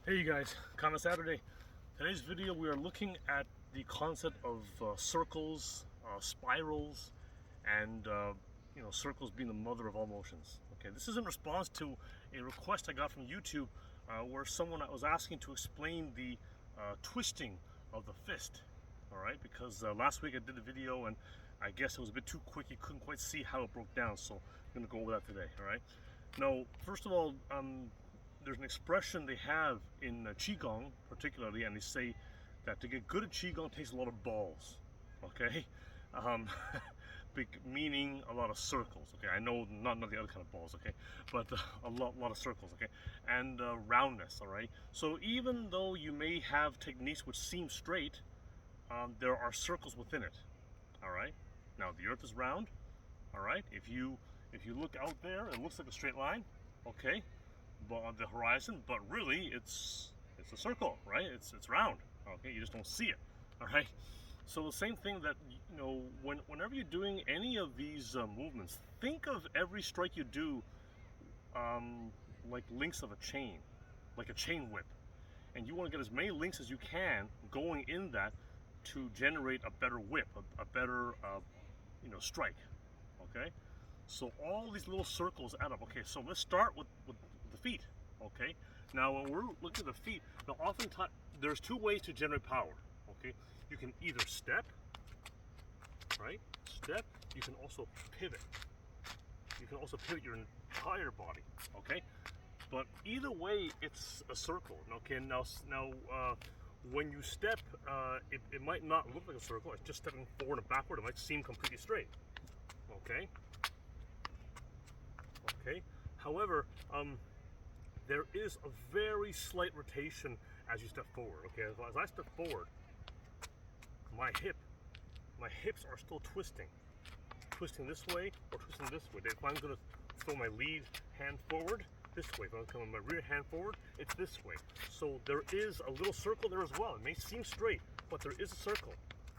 Hey you guys, Kama Saturday. Today's video we are looking at the concept of circles, spirals, and circles being the mother of all motions. Okay, this is in response to a request I got from YouTube where someone was asking to explain the twisting of the fist. All right, because last week I did a video and I guess it was a bit too quick. You couldn't quite see how it broke down, so I'm going to go over that today. All right. Now, first of all, there's an expression they have in Qigong particularly, and they say that to get good at Qigong takes a lot of balls, okay? Meaning a lot of circles, okay? I know not the other kind of balls, okay? But a lot of circles, okay? And roundness, all right? So even though you may have techniques which seem straight, there are circles within it, all right? Now, the earth is round, all right? If you look out there, it looks like a straight line, okay? But on the horizon, but really it's a circle, right? It's round. Okay, you just don't see it. All right. So the same thing that whenever you're doing any of these movements, think of every strike you do like links of a chain, like a chain whip, and you want to get as many links as you can going in that to generate a better whip, a better strike. Okay. So all these little circles add up. Okay, so let's start with the feet. Okay, now when we're looking at the feet, now oftentimes there's two ways to generate power. Okay, you can either step, right? Step. You can also pivot. You can also pivot your entire body. Okay, but either way, it's a circle. Okay, now when you step, it might not look like a circle. It's just stepping forward and backward. It might seem completely straight. Okay. Okay. However, there is a very slight rotation as you step forward. Okay, as I step forward, my hips are still twisting this way or twisting this way. If I'm going to throw my lead hand forward, this way. If I'm coming my rear hand forward, it's this way. So there is a little circle there as well. It may seem straight, but there is a circle.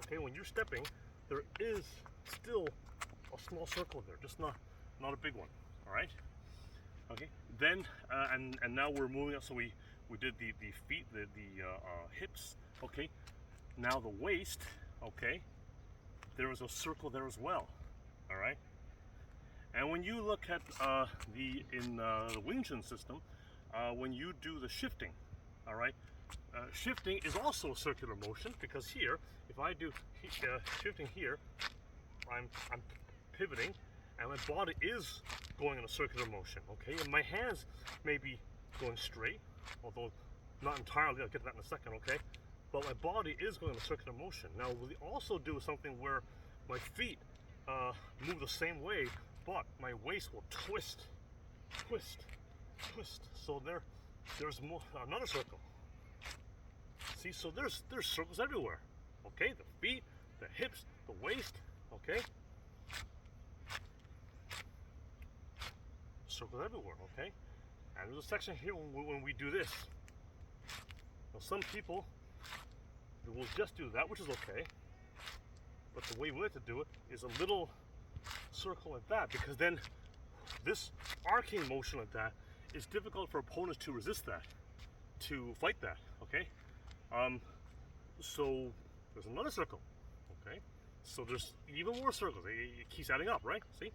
Okay, when you're stepping, there is still a small circle there, just not a big one. All right. Okay. Then and now we're moving up. So we did the feet, the hips. Okay. Now the waist. Okay. There is a circle there as well. All right. And when you look at the Wing Chun system, when you do the shifting, all right, shifting is also a circular motion because here, if I do shifting here, I'm pivoting, and my body is going in a circular motion, okay? And my hands may be going straight, although not entirely, I'll get to that in a second, okay? But my body is going in a circular motion. Now, we also do something where my feet move the same way, but my waist will twist. So there's another circle. See, so there's circles everywhere, okay? The feet, the hips, the waist, okay? Circles everywhere, okay? And there's a section here when we do this. Now, some people will just do that, which is okay. But the way we like to do it is a little circle like that, because then this arcing motion like that is difficult for opponents to resist that, to fight that, okay? So there's another circle, okay? So there's even more circles. It keeps adding up, right? See?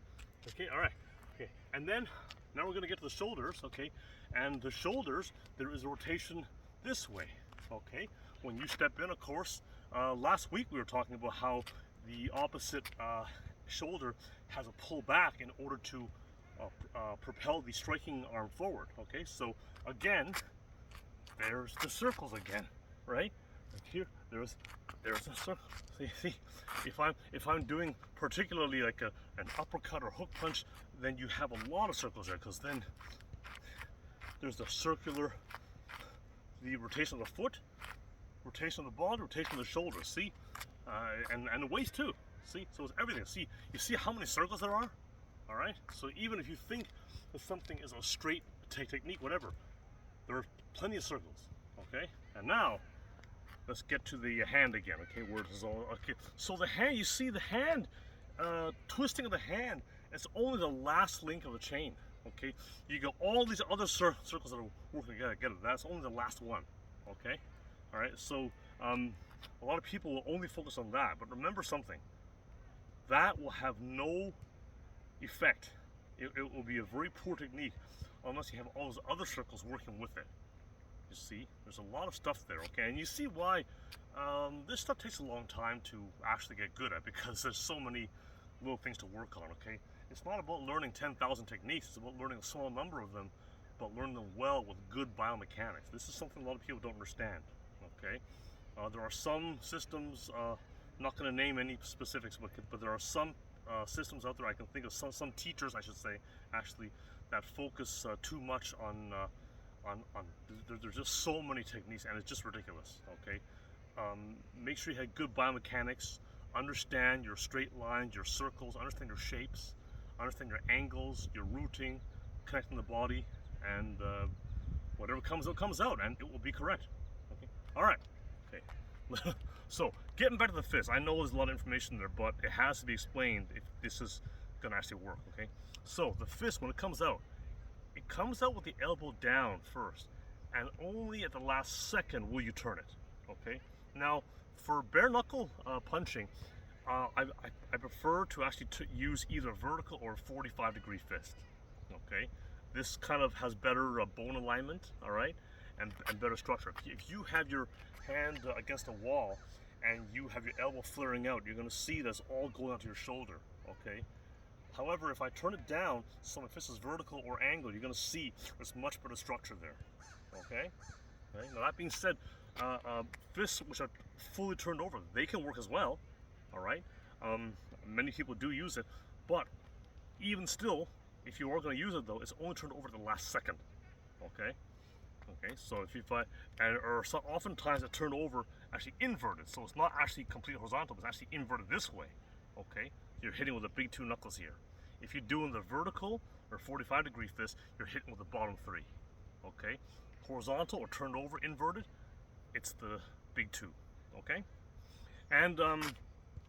Okay, all right. Okay, and then now we're going to get to the shoulders, okay? And the shoulders, there is a rotation this way, okay? When you step in, of course, last week we were talking about how the opposite shoulder has a pull back in order to propel the striking arm forward, okay? So again, there's the circles again, right? Like here, there's a circle. See, if I'm doing particularly like an uppercut or hook punch, then you have a lot of circles there, because then there's the circular, the rotation of the foot, rotation of the body, rotation of the shoulders. See, and the waist too. See, so it's everything. See, you see how many circles there are. All right. So even if you think that something is a straight technique, whatever, there are plenty of circles. Okay, and now let's get to the hand again, okay, where it is all, okay. So the hand, you see the hand, twisting of the hand, it's only the last link of the chain, Okay, you got all these other circles that are working together. That's only the last one. Okay, all right. So a lot of people will only focus on that, but remember something. That will have no effect. It will be a very poor technique unless you have all those other circles working with it. You see, there's a lot of stuff there, okay? And you see why this stuff takes a long time to actually get good at, because there's so many little things to work on, okay? It's not about learning 10,000 techniques, it's about learning a small number of them, but learning them well with good biomechanics. This is something a lot of people don't understand, okay? There are some systems, not going to name any specifics, but there are some systems out there, I can think of some teachers, I should say, actually, that focus too much on there's just so many techniques, and it's just ridiculous, okay? Make sure you have good biomechanics, understand your straight lines, your circles, understand your shapes, understand your angles, your routing, connecting the body, and whatever comes out, and it will be correct, okay? All right, okay. So, getting back to the fist, I know there's a lot of information there, but it has to be explained if this is gonna actually work, okay? So, the fist, when it comes out with the elbow down first, and only at the last second will you turn it, okay? Now, for bare knuckle punching, I prefer to actually use either vertical or 45-degree fist, okay? This kind of has better bone alignment, all right, and better structure. If you have your hand against a wall and you have your elbow flaring out, you're gonna see that's all going onto your shoulder, okay? However, if I turn it down, so my fist is vertical or angled, you're going to see there's much better structure there. Okay? Now that being said, fists which are fully turned over, they can work as well. All right? Many people do use it, but even still, if you are going to use it though, it's only turned over at the last second. Okay? Okay, so oftentimes it turned over actually inverted, so it's not actually completely horizontal, but it's actually inverted this way. Okay? You're hitting with the big two knuckles here. If you're doing the vertical or 45-degree fist, you're hitting with the bottom three. Okay? Horizontal or turned over, inverted, it's the big two. Okay? And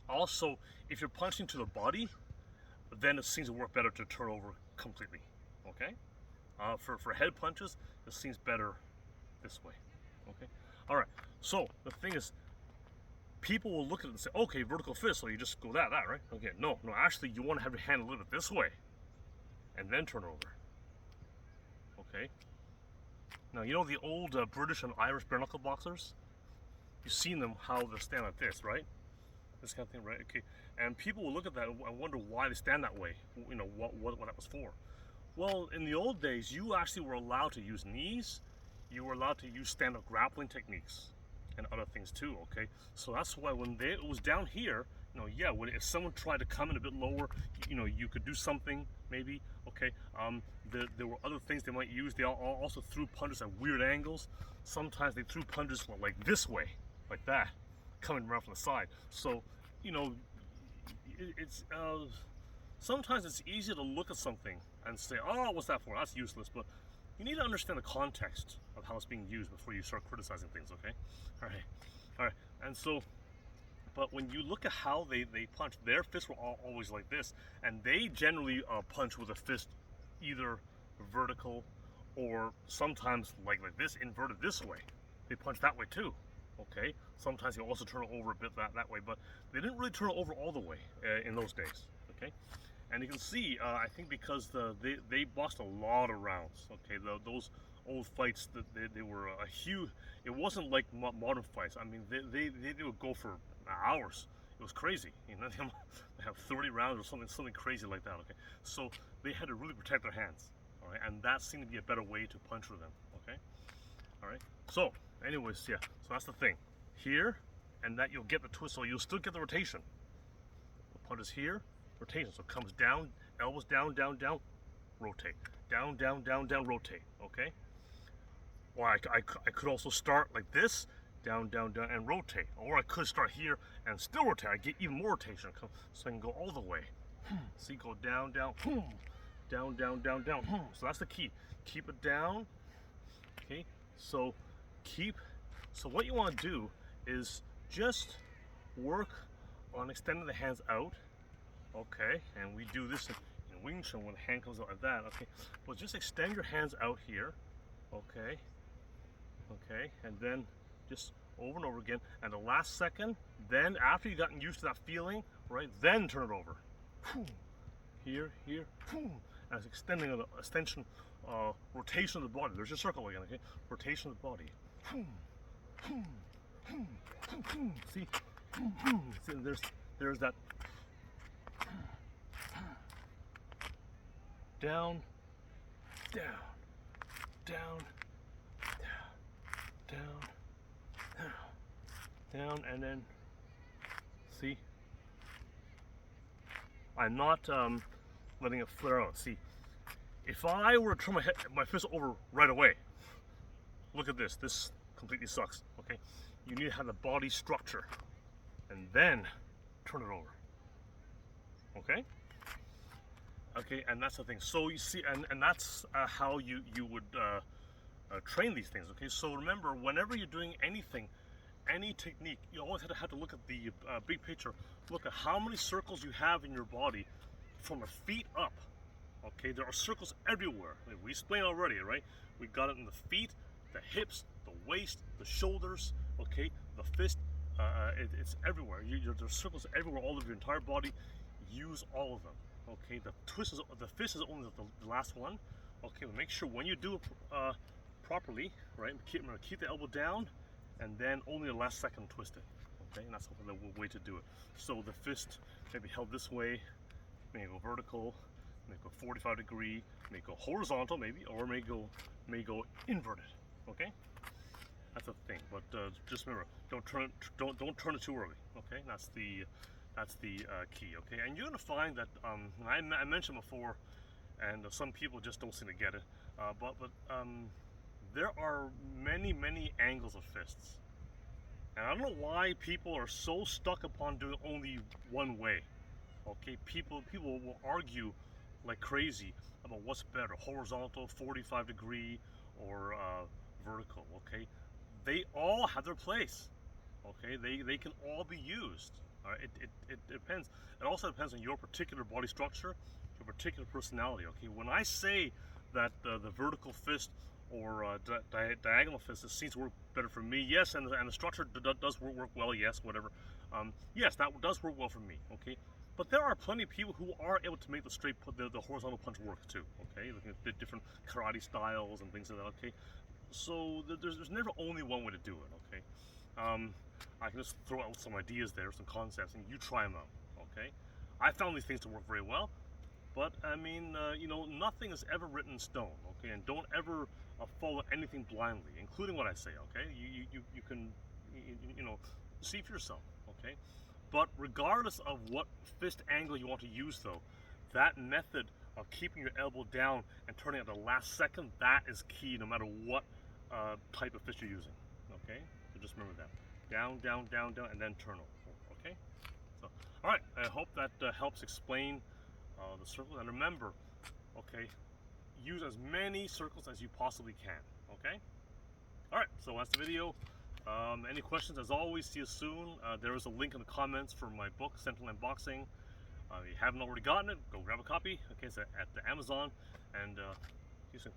also, if you're punching to the body, then it seems to work better to turn over completely. Okay? For head punches, it seems better this way. Okay? All right. So the thing is, people will look at it and say, okay, vertical fist, so you just go that, right? Okay, no, actually you want to have your hand a little bit this way, and then turn over. Okay? Now, you know the old British and Irish bare knuckle boxers? You've seen them, how they stand like this, right? This kind of thing, right? Okay. And people will look at that and wonder why they stand that way, you know, what that was for. Well, in the old days, you actually were allowed to use knees, you were allowed to use stand-up grappling techniques, and other things too, okay? So that's why when it was down here, you know, yeah, if someone tried to come in a bit lower, you know, you could do something, maybe, okay? There were other things they might use. They also threw punches at weird angles. Sometimes they threw punches like this way, like that, coming around from the side. So, you know, sometimes it's easy to look at something and say, oh, what's that for? That's useless, but you need to understand the context of how it's being used before you start criticizing things, okay? All right. And so, but when you look at how they punch, their fists were always like this, and they generally punch with a fist either vertical or sometimes like this, inverted this way. They punch that way too, okay? Sometimes they also turn it over a bit that way, but they didn't really turn it over all the way in those days, okay? And you can see, I think because they boxed a lot of rounds, okay? Those old fights, they were a huge, it wasn't like modern fights. I mean, they would go for hours. It was crazy, you know, they have 30 rounds or something crazy like that, okay? So they had to really protect their hands, all right? And that seemed to be a better way to punch with them, okay? All right, so anyways, yeah, so that's the thing. Here, and that you'll get the twist, so you'll still get the rotation. The punch is here, rotation, so it comes down, elbows down, rotate. Down, rotate, okay? Or I could also start like this, down, and rotate. Or I could start here and still rotate. I get even more rotation, so I can go all the way. See, go down, down. So that's the key. Keep it down, okay? So what you want to do is just work on extending the hands out, okay? And we do this in Wing Chun when the hand comes out like that. Okay, well, just extend your hands out here. Okay, okay, and then just over and over again. And the last second, then after you've gotten used to that feeling, right, then turn it over. Here, here, and it's extending the extension, rotation of the body. There's your circle again, okay? Rotation of the body. See, see, there's that. Down, down, down, down, down, down, and then, see? I'm not letting it flare out. See, if I were to turn my fist over right away, look at this. This completely sucks, okay? You need to have the body structure, and then turn it over, okay? Okay, and that's the thing. So you see, and that's how you would train these things. Okay, so remember, whenever you're doing anything, any technique, you always have to look at the big picture. Look at how many circles you have in your body from the feet up. Okay, there are circles everywhere. We explained already, right? We got it in the feet, the hips, the waist, the shoulders. Okay, the fist. It's everywhere. There's circles everywhere, all of your entire body. Use all of them. Okay, the fist is only the last one. Okay, but make sure when you do it properly, right? Keep the elbow down, and then only the last second twist it. Okay, and that's the way to do it. So the fist may be held this way, may go vertical, may go 45 degree, may go horizontal maybe, or may go inverted. Okay, that's the thing. But just remember, don't turn it too early. Okay, that's the key. Okay, and you're gonna find that I mentioned before, and some people just don't seem to get it. But there are many angles of fists, and I don't know why people are so stuck upon doing only one way. Okay, people will argue like crazy about what's better, horizontal, 45 degree, or vertical. Okay, they all have their place. Okay, they can all be used. It depends. It also depends on your particular body structure, your particular personality. Okay, when I say that the vertical fist or diagonal fist seems to work better for me, yes, and the structure does work well, yes, whatever. Yes, that does work well for me. Okay, but there are plenty of people who are able to make the horizontal punch work too. Okay, looking at the different karate styles and things like that. Okay, so there's never only one way to do it. Okay. I can just throw out some ideas there, some concepts, and you try them out, okay? I found these things to work very well, but I mean, you know, nothing is ever written in stone, okay? And don't ever follow anything blindly, including what I say, okay? You can, you know, see for yourself, okay? But regardless of what fist angle you want to use, though, that method of keeping your elbow down and turning at the last second, that is key no matter what type of fist you're using, okay? So just remember that. Down, down, down, down, and then turn over, okay? So, all right, I hope that helps explain the circle. And remember, okay, use as many circles as you possibly can, okay? All right, so that's the video. Any questions, as always, see you soon. There is a link in the comments for my book, Central Line Boxing. If you haven't already gotten it, go grab a copy. Okay, it's at the Amazon, and see you soon.